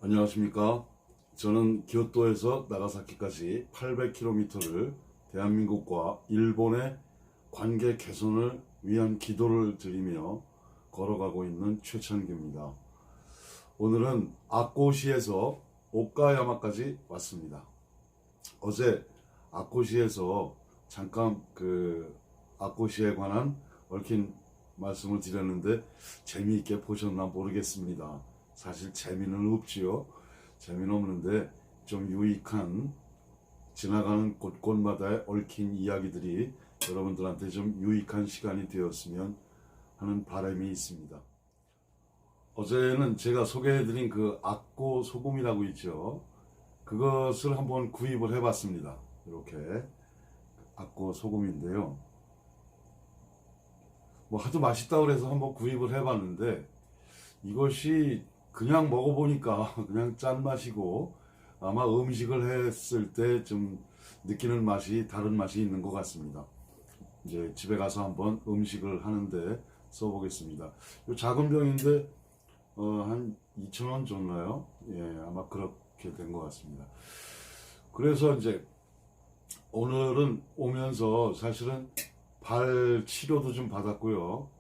안녕하십니까. 저는 교토에서 나가사키까지 800km를 대한민국과 일본의 관계 개선을 위한 기도를 드리며 걸어가고 있는 최찬규입니다. 오늘은 아꼬시에서 오카야마까지 왔습니다. 어제 아꼬시에서 잠깐 아꼬시에 관한 얽힌 말씀을 드렸는데 재미있게 보셨나 모르겠습니다. 사실 재미는 없지요. 재미는 없는데 좀 유익한, 지나가는 곳곳마다의 얽힌 이야기들이 여러분들한테 좀 유익한 시간이 되었으면 하는 바람이 있습니다. 어제는 제가 소개해드린 그 아꼬 소금이라고 있죠. 그것을 한번 구입을 해봤습니다. 이렇게 아꼬 소금인데요. 뭐 하도 맛있다고 해서 한번 구입을 해봤는데 이것이 그냥 먹어보니까 그냥 짠맛이고, 아마 음식을 했을 때 좀 느끼는 맛이 다른 맛이 있는 것 같습니다. 이제 집에 가서 한번 음식을 하는데 써보겠습니다. 이 작은 병인데 한 2,000원 줬나요? 예, 아마 그렇게 된 것 같습니다. 그래서 이제 오늘은 오면서 사실은 발 치료도 좀 받았고요.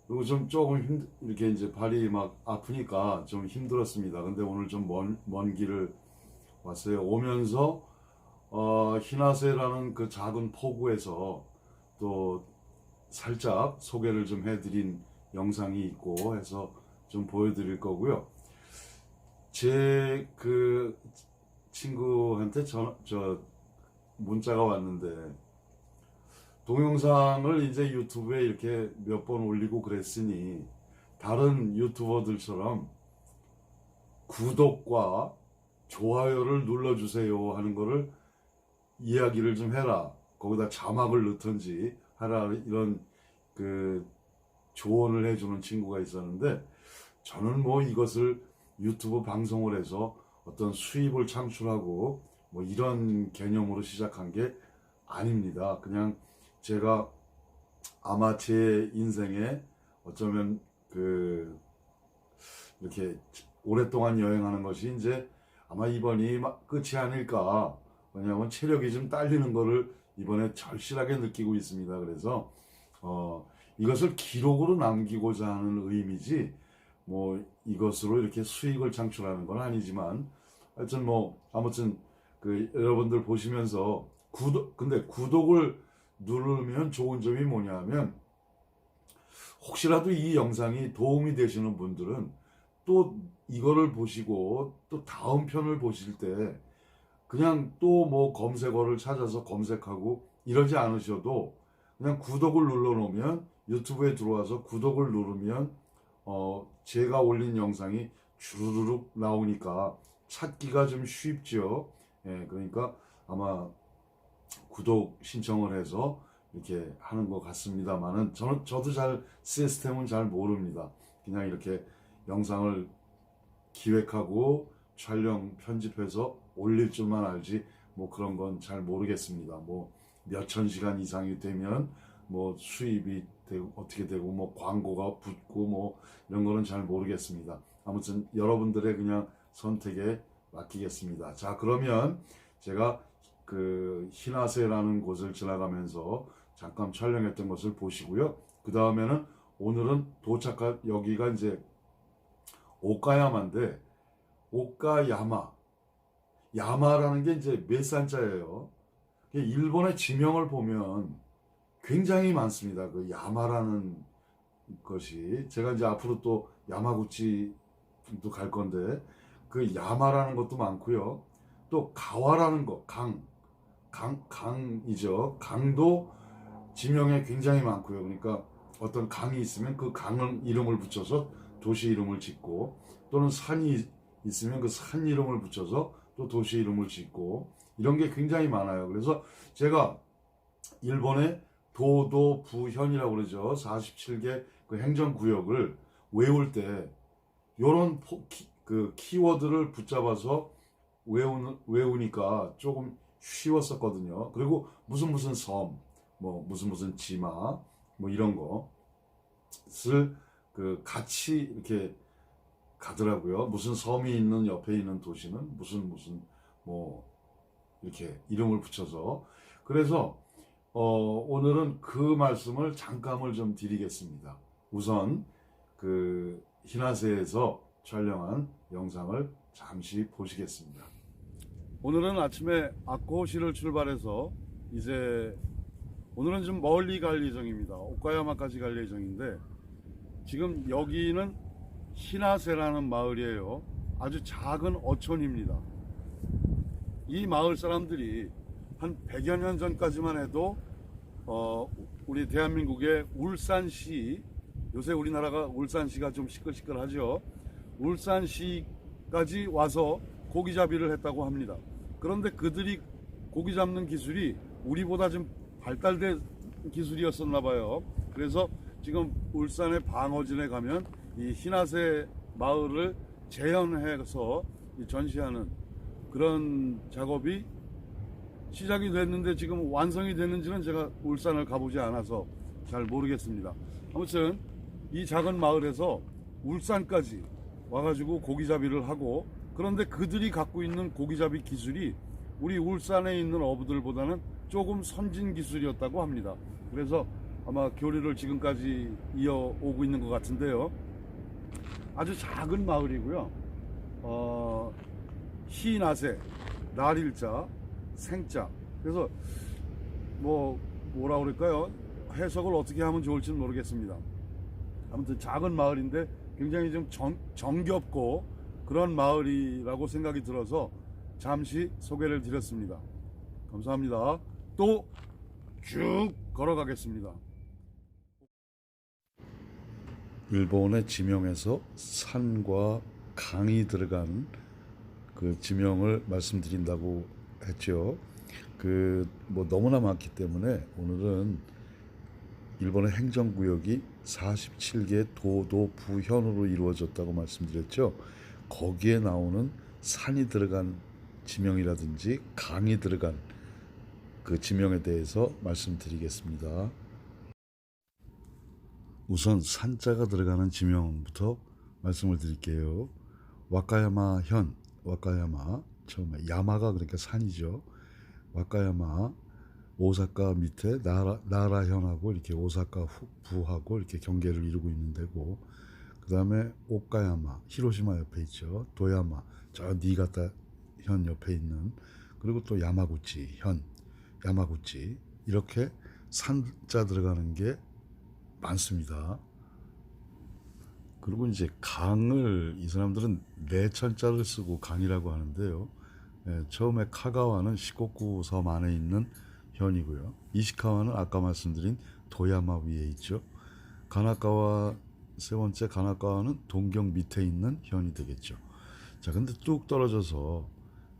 그리고 좀 조금 이렇게 이제 발이 막 아프니까 좀 힘들었습니다. 근데 오늘 좀 먼 길을 왔어요. 오면서, 히나세라는 그 작은 포구에서 또 살짝 소개를 좀 해드린 영상이 있고 해서 좀 보여드릴 거고요. 제 친구한테 문자가 왔는데, 동영상을 이제 유튜브에 이렇게 몇 번 올리고 그랬으니 다른 유튜버들처럼 구독과 좋아요를 눌러주세요 하는 거를 이야기를 좀 해라. 거기다 자막을 넣던지 하라. 이런 조언을 해주는 친구가 있었는데, 저는 뭐 이것을 유튜브 방송을 해서 어떤 수입을 창출하고 뭐 이런 개념으로 시작한 게 아닙니다. 그냥 제가 아마 제 인생에 어쩌면 이렇게 오랫동안 여행하는 것이 이제 아마 이번이 끝이 아닐까. 왜냐하면 체력이 좀 딸리는 거를 이번에 절실하게 느끼고 있습니다. 그래서 이것을 기록으로 남기고자 하는 의미지 뭐 이것으로 이렇게 수익을 창출하는 건 아니지만, 하여튼 아무튼 여러분들 보시면서 근데 구독을 누르면 좋은 점이 뭐냐면, 혹시라도 이 영상이 도움이 되시는 분들은 또 이거를 보시고 또 다음 편을 보실 때 그냥 또 뭐 검색어를 찾아서 검색하고 이러지 않으셔도 그냥 구독을 눌러 놓으면, 유튜브에 들어와서 구독을 누르면 제가 올린 영상이 주르륵 나오니까 찾기가 좀 쉽죠. 예, 그러니까 아마 구독 신청을 해서 이렇게 하는 것 같습니다만은, 저도 시스템은 잘 모릅니다. 그냥 이렇게 영상을 기획하고 촬영 편집해서 올릴 줄만 알지 뭐 그런 건 잘 모르겠습니다. 뭐 몇천 시간 이상이 되면 뭐 수입이 되고 어떻게 되고 뭐 광고가 붙고 뭐 이런 거는 잘 모르겠습니다. 아무튼 여러분들의 그냥 선택에 맡기겠습니다. 자, 그러면 제가 히나세라는 곳을 지나가면서 잠깐 촬영했던 것을 보시고요. 그 다음에는 오늘은 여기가 이제 오카야마인데, 야마라는 게 이제 몇 산자예요. 일본의 지명을 보면 굉장히 많습니다. 그 야마라는 것이. 제가 이제 앞으로 또 야마구치도 갈 건데, 그 야마라는 것도 많고요. 또 가와라는 것, 강이죠. 강도 지명에 굉장히 많고요. 그러니까 어떤 강이 있으면 그 강은 이름을 붙여서 도시 이름을 짓고, 또는 산이 있으면 그 산 이름을 붙여서 또 도시 이름을 짓고, 이런 게 굉장히 많아요. 그래서 제가 일본의 도도 부현이라고 그러죠. 47개 그 행정구역을 외울 때 요런 키워드를 붙잡아서 외우니까 조금 쉬웠었거든요. 그리고 무슨 섬, 뭐 무슨 지마, 뭐 이런 것을 같이 이렇게 가더라고요. 무슨 섬이 있는 옆에 있는 도시는 무슨 뭐 이렇게 이름을 붙여서. 그래서 오늘은 그 말씀을 잠깐을 좀 드리겠습니다. 우선 그 희나세에서 촬영한 영상을 잠시 보시겠습니다. 오늘은 아침에 아코시를 출발해서 이제 오늘은 좀 멀리 갈 예정입니다. 오카야마까지 갈 예정인데, 지금 여기는 희나세라는 마을이에요. 아주 작은 어촌입니다. 이 마을 사람들이 한 100여 년 전까지만 해도 우리 대한민국의 울산시, 요새 우리나라가 울산시가 좀 시끌시끌하죠. 울산시까지 와서 고기잡이를 했다고 합니다. 그런데 그들이 고기 잡는 기술이 우리보다 좀 발달된 기술이었었나 봐요. 그래서 지금 울산의 방어진에 가면 이 희나세 마을을 재현해서 전시하는 그런 작업이 시작이 됐는데, 지금 완성이 됐는지는 제가 울산을 가보지 않아서 잘 모르겠습니다. 아무튼 이 작은 마을에서 울산까지 와가지고 고기잡이를 하고, 그런데 그들이 갖고 있는 고기잡이 기술이 우리 울산에 있는 어부들보다는 조금 선진 기술이었다고 합니다. 그래서 아마 교류를 지금까지 이어오고 있는 것 같은데요. 아주 작은 마을이고요. 희나세, 날일자, 생자. 그래서 뭐라 그럴까요? 해석을 어떻게 하면 좋을지는 모르겠습니다. 아무튼 작은 마을인데 굉장히 좀 정겹고 그런 마을이라고 생각이 들어서 잠시 소개를 드렸습니다. 감사합니다. 또 쭉 걸어가겠습니다. 일본의 지명에서 산과 강이 들어간 그 지명을 말씀드린다고 했죠. 너무나 많기 때문에 오늘은 일본의 행정구역이 47개 도도 부현으로 이루어졌다고 말씀드렸죠. 거기에 나오는 산이 들어간 지명이라든지 강이 들어간 그 지명에 대해서 말씀드리겠습니다. 우선 산자가 들어가는 지명부터 말씀을 드릴게요. 와카야마 현, 와카야마, 처음에 야마가 그러니까 산이죠. 와카야마, 오사카 밑에 나라현하고 이렇게 오사카 부하고 이렇게 경계를 이루고 있는 데고, 그 다음에 오카야마, 히로시마 옆에 있죠. 도야마, 저 니가타 현 옆에 있는, 그리고 또 야마구치 현, 야마구치, 이렇게 산자 들어가는 게 많습니다. 그리고 이제 강을 이 사람들은 내천자를 쓰고 강이라고 하는데요. 처음에 카가와는 시코쿠 섬 안에 있는 현이고요. 이시카와는 아까 말씀드린 도야마 위에 있죠. 가나카와, 세 번째 가나카와는 동경 밑에 있는 현이 되겠죠. 자, 근데 뚝 떨어져서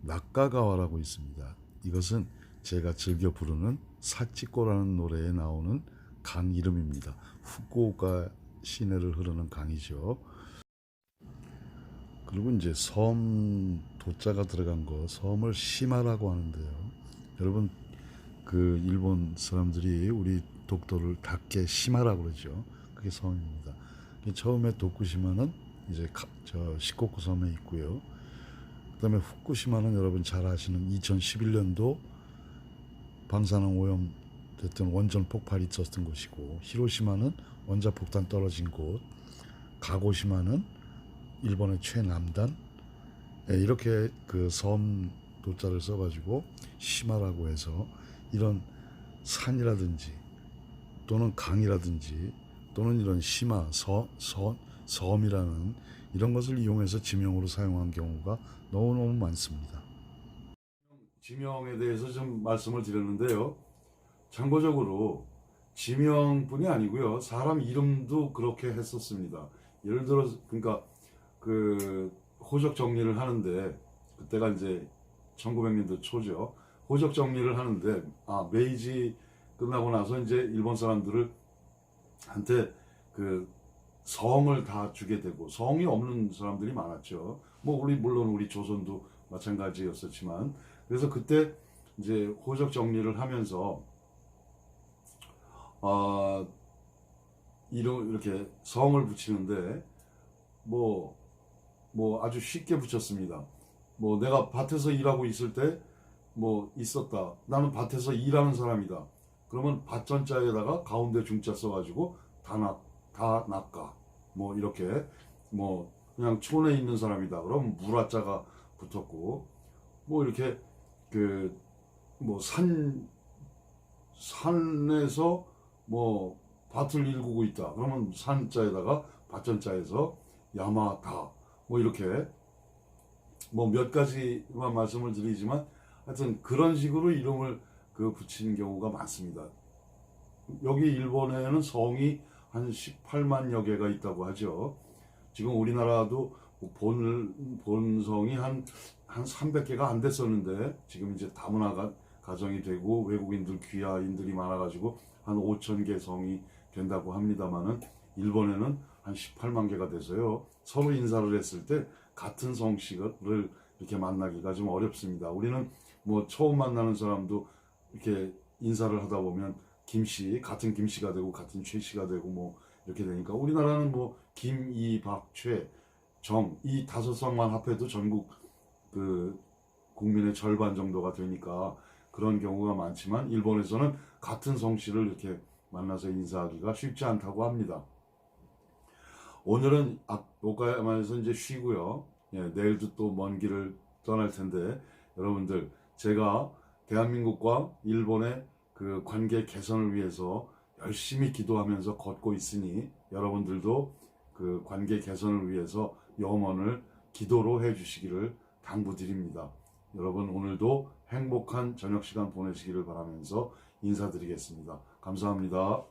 나카가와라고 있습니다. 이것은 제가 즐겨 부르는 사치코라는 노래에 나오는 강 이름입니다. 후쿠오카 시내를 흐르는 강이죠. 그리고 이제 섬 도자가 들어간 거, 섬을 시마라고 하는데요. 여러분, 그 일본 사람들이 우리 독도를 닿게 시마라고 그러죠. 그게 섬입니다. 처음에 도쿠시마는 이제 저 시코쿠 섬에 있고요. 그다음에 후쿠시마는 여러분 잘 아시는 2011년도 방사능 오염 됐던 원전 폭발이 있었던 곳이고, 히로시마는 원자폭탄 떨어진 곳, 가고시마는 일본의 최남단, 이렇게 그 섬 도자를 써가지고 시마라고 해서 이런 산이라든지 또는 강이라든지 또는 이런 시마, 섬이라는 이런 것을 이용해서 지명으로 사용한 경우가 너무너무 많습니다. 지명에 대해서 좀 말씀을 드렸는데요. 참고적으로 지명뿐이 아니고요, 사람 이름도 그렇게 했었습니다. 예를 들어, 그러니까 그 호적 정리를 하는데, 그때가 이제 1900년도 초죠. 호적 정리를 하는데, 메이지 끝나고 나서 이제 일본 사람들을 한테 그 성을 다 주게 되고, 성이 없는 사람들이 많았죠. 물론 우리 조선도 마찬가지였었지만, 그래서 그때 이제 호적 정리를 하면서 이렇게 성을 붙이는데, 뭐 아주 쉽게 붙였습니다. 뭐 내가 밭에서 일하고 있을 때 뭐 있었다. 나는 밭에서 일하는 사람이다. 그러면 밭전자에다가 가운데 중자 써가지고 다 낚아. 뭐 이렇게 뭐 그냥 촌에 있는 사람이다. 그럼 물화자가 붙었고 뭐 이렇게 그 뭐 산에서 뭐 밭을 일구고 있다. 그러면 산자에다가 밭전자에서 야마다 뭐 이렇게 뭐 몇 가지만 말씀을 드리지만 하여튼 그런 식으로 이름을 붙이는 경우가 많습니다. 여기 일본에는 성이 한 18만여 개가 있다고 하죠. 지금 우리나라도 본성이 한 300개가 안 됐었는데 지금 이제 다문화 가정이 되고 외국인들 귀화인들이 많아가지고 한 5천 개 성이 된다고 합니다만은 일본에는 한 18만 개가 돼서요. 서로 인사를 했을 때 같은 성씨를 이렇게 만나기가 좀 어렵습니다. 우리는 뭐 처음 만나는 사람도 이렇게 인사를 하다 보면 김씨, 같은 김씨가 되고 같은 최씨가 되고 뭐 이렇게 되니까 우리나라는 뭐 김, 이, 박, 최, 정 이 5성만 합해도 전국 국민의 절반 정도가 되니까 그런 경우가 많지만 일본에서는 같은 성씨를 이렇게 만나서 인사하기가 쉽지 않다고 합니다. 오늘은 오카야마에서 이제 쉬고요. 예, 내일도 또 먼 길을 떠날 텐데 여러분들 제가 대한민국과 일본의 관계 개선을 위해서 열심히 기도하면서 걷고 있으니 여러분들도 관계 개선을 위해서 염원을 기도로 해주시기를 당부드립니다. 여러분 오늘도 행복한 저녁 시간 보내시기를 바라면서 인사드리겠습니다. 감사합니다.